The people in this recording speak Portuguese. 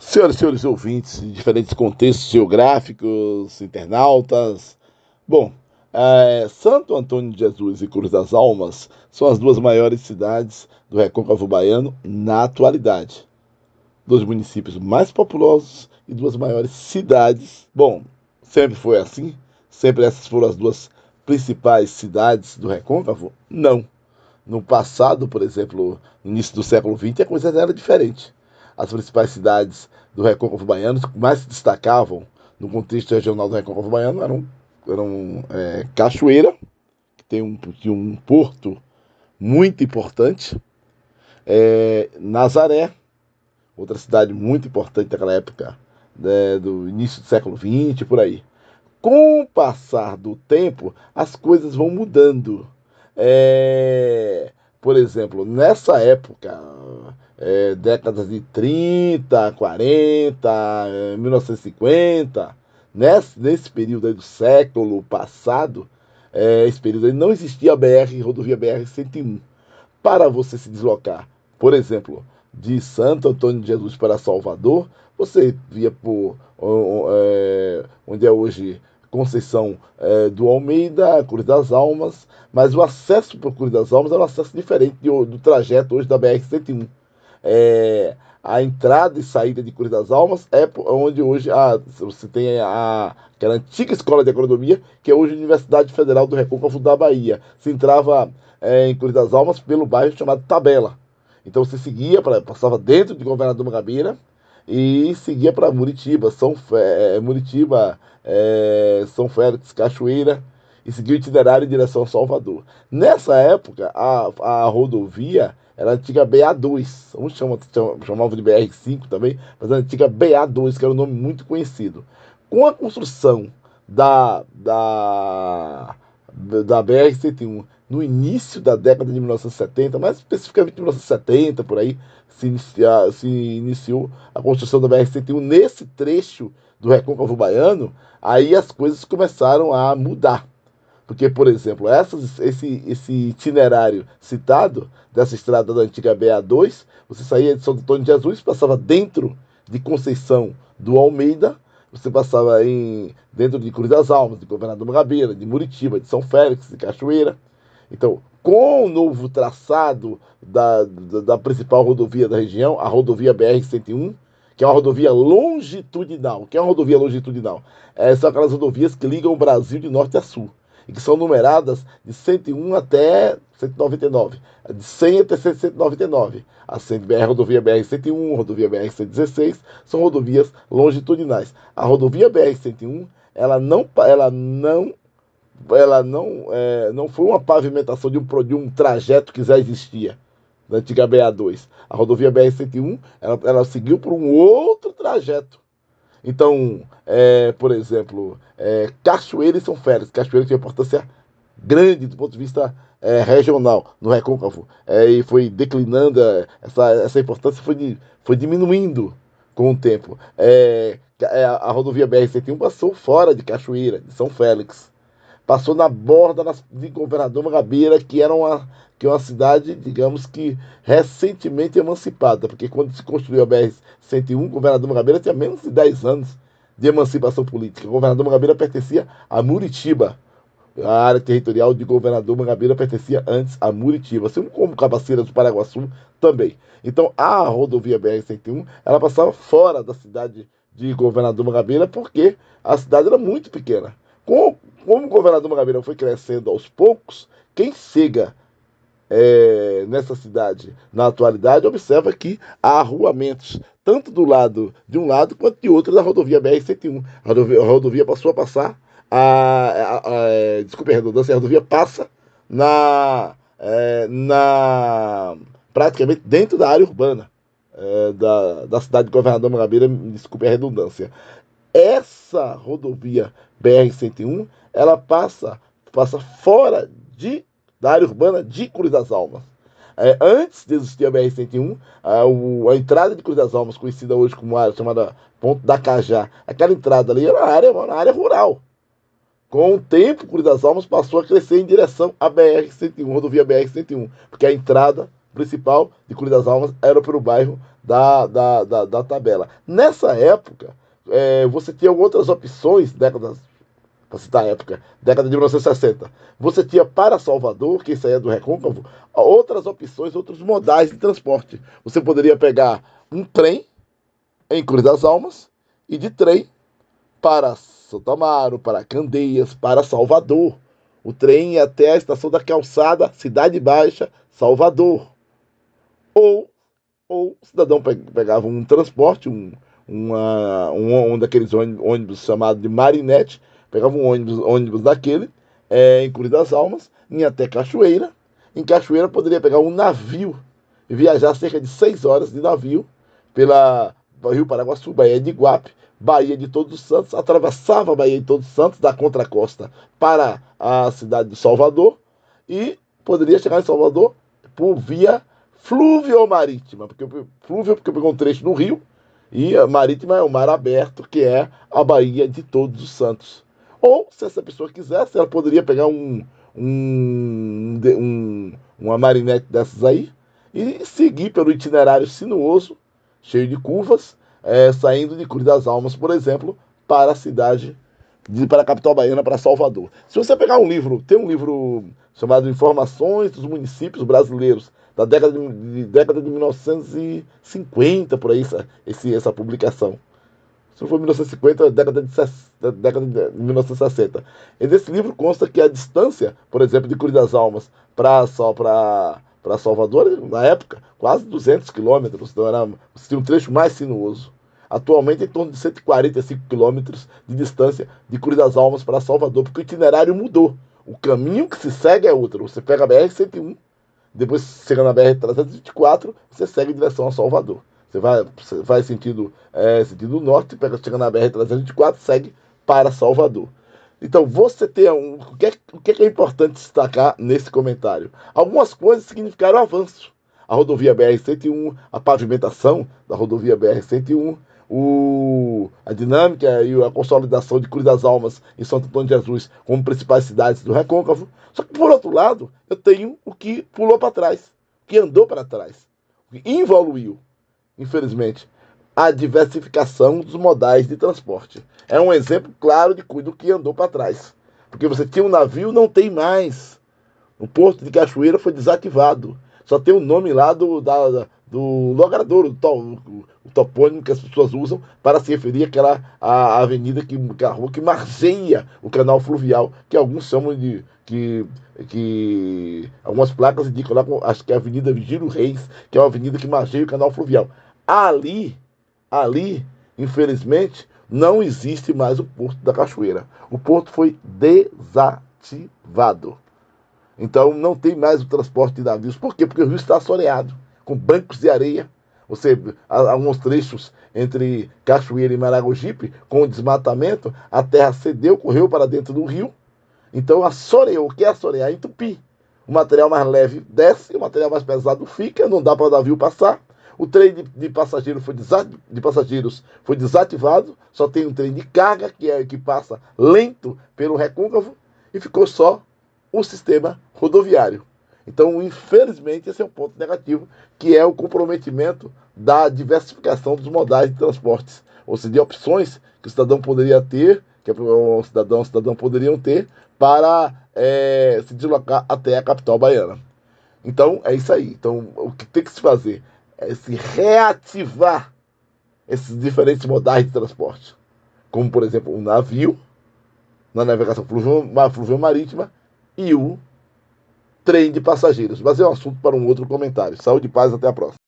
Senhoras e senhores ouvintes de diferentes contextos geográficos, internautas. Bom, Santo Antônio de Jesus e Cruz das Almas são as duas maiores cidades do Recôncavo Baiano na atualidade. Dois municípios mais populosos e duas maiores cidades. Bom, sempre foi assim? Sempre essas foram as duas principais cidades do Recôncavo? Não. No passado, por exemplo, no início do século XX, a coisa era diferente. As principais cidades do Recôncavo Baiano que mais se destacavam no contexto regional do Recôncavo Baiano eram Cachoeira, que tem um porto muito importante, Nazaré, outra cidade muito importante daquela época, do início do século XX, por aí. Com o passar do tempo, as coisas vão mudando. Por exemplo, nessa época, décadas de 30, 40, 1950, nesse período aí do século passado, esse período aí não existia a rodovia BR-101. Para você se deslocar, por exemplo, de Santo Antônio de Jesus para Salvador, você via por onde é hoje Conceição do Almeida, Cruz das Almas, mas o acesso para o Cruz das Almas era um acesso diferente do trajeto hoje da BR-101. A entrada e saída de Cruz das Almas é onde hoje você tem aquela antiga escola de agronomia, que é hoje a Universidade Federal do Recôncavo da Bahia. Se entrava em Cruz das Almas pelo bairro chamado Tabela. Então você passava dentro de Governador Mangabeira e seguia para Muritiba, São Félix, Cachoeira, e seguia o itinerário em direção a Salvador. Nessa época, a rodovia era a antiga BA2, uns chamavam de BR-5 também, mas a antiga BA2, que era um nome muito conhecido. Com a construção da BR-101 no início da década de 1970, mais especificamente 1970, por aí, se iniciou a construção da BR-101 nesse trecho do Recôncavo Baiano, aí as coisas começaram a mudar. Porque, por exemplo, esse itinerário citado dessa estrada da antiga BA2, você saía de São Antônio de Jesus, passava dentro de Conceição do Almeida, você passava dentro de Cruz das Almas, de Governador Mangabeira, de Muritiba, de São Félix, de Cachoeira. Então, com o novo traçado da principal rodovia da região, a rodovia BR-101, que é uma rodovia longitudinal. O que é uma rodovia longitudinal? São aquelas rodovias que ligam o Brasil de norte a sul e que são numeradas de 101 até 199, de 100 até 199. A rodovia BR-101, rodovia BR-116, são rodovias longitudinais. A rodovia BR-101, não foi uma pavimentação de um trajeto que já existia da antiga BA2. A rodovia BR-101, ela seguiu por um outro trajeto. Então, por exemplo, Cachoeira e São Félix. Cachoeira tinha importância grande do ponto de vista regional no Recôncavo. E foi declinando, essa importância foi diminuindo com o tempo. A rodovia BR-101 passou fora de Cachoeira, de São Félix. Passou na borda de Governador Mangabeira, que é uma cidade, digamos que, recentemente emancipada, porque quando se construiu a BR-101, Governador Mangabeira tinha menos de 10 anos de emancipação política. Governador Mangabeira pertencia a Muritiba. A área territorial de Governador Mangabeira pertencia antes a Muritiba, assim como Cabaceiras do Paraguaçu também. Então, a rodovia BR-101, ela passava fora da cidade de Governador Mangabeira, porque a cidade era muito pequena. Como o Governador Mangabeira foi crescendo aos poucos, quem chega nessa cidade na atualidade observa que há arruamentos, tanto de um lado quanto de outro da rodovia BR-101. A rodovia passou a passar, desculpe a redundância, a rodovia passa praticamente dentro da área urbana da cidade de Governador Mangabeira, desculpe a redundância. Essa rodovia BR-101, ela passa fora da área urbana de Cruz das Almas. Antes de existir a BR-101, a entrada de Cruz das Almas, conhecida hoje como área chamada Ponto da Cajá, aquela entrada ali era uma área rural. Com o tempo, Cruz das Almas passou a crescer em direção à BR-101, rodovia BR-101, porque a entrada principal de Cruz das Almas era pelo bairro da Tabela. Nessa época, você tinha outras opções, para citar a época, década de 1960. Você tinha para Salvador, que saía do Recôncavo, outras opções, outros modais de transporte. Você poderia pegar um trem em Cruz das Almas e de trem para Santo Amaro, para Candeias, para Salvador. O trem ia até a estação da Calçada, Cidade Baixa, Salvador. Ou o cidadão pegava um transporte, um daqueles ônibus chamado de Marinette, pegava um ônibus daquele, em Cruz das Almas, ia até Cachoeira. Em Cachoeira poderia pegar um navio e viajar cerca de 6 horas de navio pela Rio Paraguaçu, Baía de Iguape, Baía de Todos os Santos, atravessava a Baía de Todos os Santos da contracosta para a cidade de Salvador e poderia chegar em Salvador por via fluvio-marítima, porque pegou um trecho no rio e a marítima é o mar aberto, que é a Baía de Todos os Santos. Ou, se essa pessoa quisesse, ela poderia pegar uma marinete dessas aí e seguir pelo itinerário sinuoso, cheio de curvas, saindo de Cruz das Almas, por exemplo, para a cidade, para a capital baiana, para Salvador. Se você pegar um livro, tem um livro chamado Informações dos Municípios Brasileiros, da década de 1950, por aí, essa publicação. Se não for 1950, década de 1960. E nesse livro consta que a distância, por exemplo, de Cruz das Almas para Salvador, na época, quase 200 quilômetros, então tinha um trecho mais sinuoso. Atualmente, em torno de 145 quilômetros de distância de Cruz das Almas para Salvador, porque o itinerário mudou. O caminho que se segue é outro. Você pega a BR-101, depois chega na BR-324, você segue em direção a Salvador. Você vai sentido norte, chega na BR-324, segue para Salvador. Então, você tem o que é importante destacar nesse comentário? Algumas coisas significaram avanço. A rodovia BR-101, a pavimentação da rodovia BR-101, a dinâmica e a consolidação de Cruz das Almas e Santo Antônio de Jesus como principais cidades do Recôncavo. Só que, por outro lado, eu tenho o que pulou para trás, o que andou para trás, o que evoluiu, infelizmente. A diversificação dos modais de transporte. É um exemplo claro do que andou para trás. Porque você tinha um navio, não tem mais. O porto de Cachoeira foi desativado. Só tem o nome lá do logradouro, o topônimo que as pessoas usam para se referir àquela avenida, a rua que margeia o canal fluvial, que alguns chamam que algumas placas indicam lá, acho que é a Avenida Vigílio Reis, que é uma avenida que margeia o canal fluvial. Ali, infelizmente, não existe mais o Porto da Cachoeira. O porto foi desativado. Então não tem mais o transporte de navios. Por quê? Porque o rio está assoreado, com bancos de areia. Alguns trechos entre Cachoeira e Maragogipe, com o desmatamento, a terra cedeu, correu para dentro do rio. Então assoreou. O que é assorear? Entupir. O material mais leve desce, o material mais pesado fica, não dá para o navio passar. O trem de passageiros foi desativado, só tem um trem de carga, que passa lento pelo Recôncavo, e ficou só o sistema rodoviário. Então, infelizmente, esse é um ponto negativo, que é o comprometimento da diversificação dos modais de transportes, ou seja, de opções que o cidadão poderia ter, que o cidadão poderiam ter para se deslocar até a capital baiana. Então, é isso aí. Então, o que tem que se fazer é se reativar esses diferentes modais de transporte, como, por exemplo, um navio, na navegação fluvio-marítima, e o trem de passageiros. Mas é um assunto para um outro comentário. Saúde e paz, até a próxima.